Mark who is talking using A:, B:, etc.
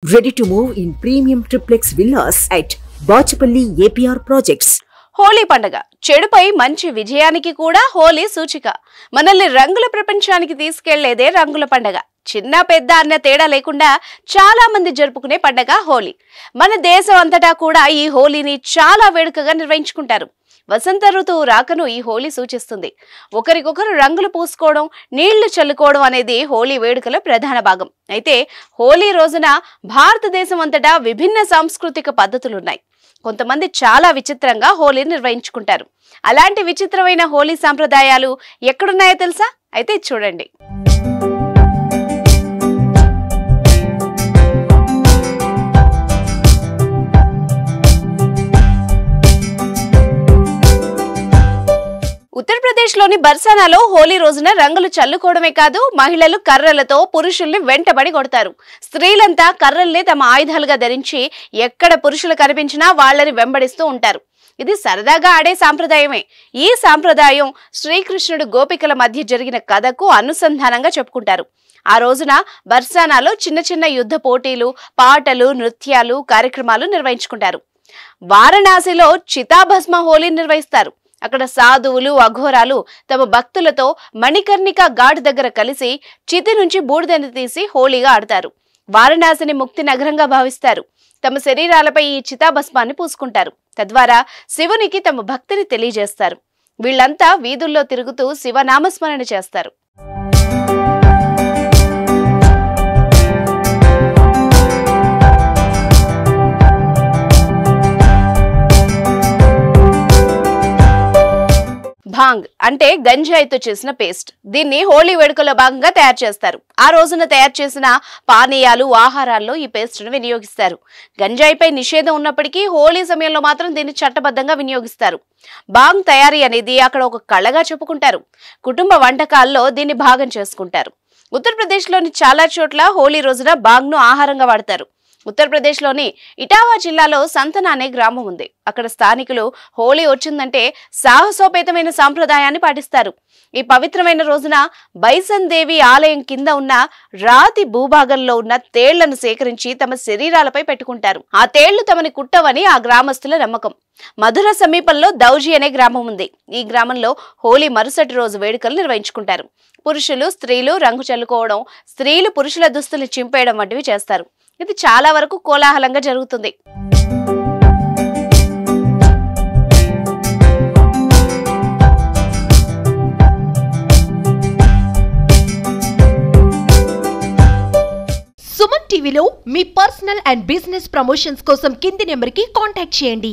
A: Ready to move in premium triplex villas at Bachapalli APR Projects.
B: Holi పండుగ చెడుపై మంచి విజయానికి కూడా హోలీ సూచిక. మనల్ని రంగుల ప్రపంచానికి తీసుకెళ్లేదే రంగుల పండుగ. చిన్న పెద్ద అన్న తేడా లేకుండా చాలా మంది జరుపుకునే పండుగ హోలీ. మన దేశం అంతటా కూడా ఈ హోలీని చాలా వేడుకగా నిర్వహించుకుంటారు. వసంత ఋతువు రాకను ఈ హోలీ సూచిస్తుంది. ఒకరికొకరు రంగులు పూసుకోవడం, నీళ్లు చల్లుకోవడం అనేది హోలీ వేడుకల ప్రధాన భాగం. అయితే హోలీ రోజున భారతదేశం అంతటా విభిన్న సాంస్కృతిక పద్ధతులున్నాయి. కొంతమంది చాలా విచిత్రంగా హోలీ నిర్వహించుకుంటారు. అలాంటి విచిత్రమైన హోలీ సాంప్రదాయాలు ఎక్కడున్నాయో తెలుసా? అయితే చూడండి. ఉత్తరప్రదేశ్లోని బర్సానాలో హోలీ రోజున రంగులు చల్లుకోవడమే కాదు, మహిళలు కర్రలతో పురుషుల్ని వెంటబడి కొడతారు. స్త్రీలంతా కర్రల్ని తమ ఆయుధాలుగా ధరించి ఎక్కడ పురుషులు కనిపించినా వాళ్లని వెంబడిస్తూ ఉంటారు. ఇది సరదాగా ఆడే సాంప్రదాయమే. ఈ సాంప్రదాయం శ్రీకృష్ణుడు గోపికల మధ్య జరిగిన కథకు అనుసంధానంగా చెప్పుకుంటారు. ఆ రోజున బర్సానాలో చిన్న చిన్న యుద్ధ పోటీలు, పాటలు, నృత్యాలు, కార్యక్రమాలు నిర్వహించుకుంటారు. వారణాసిలో చితాభస్మ హోలీ నిర్వహిస్తారు. అక్కడ సాధువులు, అఘోరాలు తమ భక్తులతో మణికర్ణిక ఘాట్ దగ్గర కలిసి చితి నుంచి బూడిదని తీసి హోలీగా ఆడతారు. వారణాసిని ముక్తి నగరంగా భావిస్తారు. తమ శరీరాలపై ఈ చితాభస్మాన్ని పూసుకుంటారు. తద్వారా శివునికి తమ భక్తిని తెలియజేస్తారు. వీళ్లంతా వీధుల్లో తిరుగుతూ శివనామస్మరణ చేస్తారు. భాంగ్ అంటే గంజాయితో చేసిన పేస్ట్. దీన్ని హోలీ వేడుకలో భాగంగా తయారు చేస్తారు. ఆ రోజున తయారు చేసిన పానీయాలు, ఆహారాల్లో ఈ పేస్ట్ను వినియోగిస్తారు. గంజాయిపై నిషేధం ఉన్నప్పటికీ హోలీ సమయంలో మాత్రం దీన్ని చట్టబద్ధంగా వినియోగిస్తారు. భాంగ్ తయారీ అనేది అక్కడ ఒక కళగా చెప్పుకుంటారు. కుటుంబ వంటకాల్లో దీన్ని భాగం చేసుకుంటారు. ఉత్తరప్రదేశ్లోని చాలా చోట్ల హోలీ రోజున భాంగ్ను ఆహారంగా వాడతారు. ఉత్తరప్రదేశ్లోని ఇటావా జిల్లాలో సంతన అనే గ్రామం ఉంది. అక్కడ స్థానికులు హోలీ వచ్చిందంటే సాహసోపేతమైన సాంప్రదాయాన్ని పాటిస్తారు. ఈ పవిత్రమైన రోజున బైసన్ దేవి ఆలయం కింద ఉన్న రాతి భూభాగంలో ఉన్న తేళ్లను సేకరించి తమ శరీరాలపై పెట్టుకుంటారు. ఆ తేళ్లు తమని కుట్టవని ఆ గ్రామస్తుల నమ్మకం. మధుర సమీపంలో దౌజీ అనే గ్రామం ఉంది. ఈ గ్రామంలో హోలీ మరుసటి రోజు వేడుకలు నిర్వహించుకుంటారు. పురుషులు, స్త్రీలు రంగు చల్లుకోవడం, స్త్రీలు పురుషుల దుస్తులు చింపేయడం వంటివి చేస్తారు. ఇది చాలా వరకు కోలాహలంగా జరుగుతుంది.
C: సుమన్ టీవీలో మీ పర్సనల్ అండ్ బిజినెస్ ప్రమోషన్స్ కోసం కింది నెంబర్కి కాంటాక్ట్ చేయండి.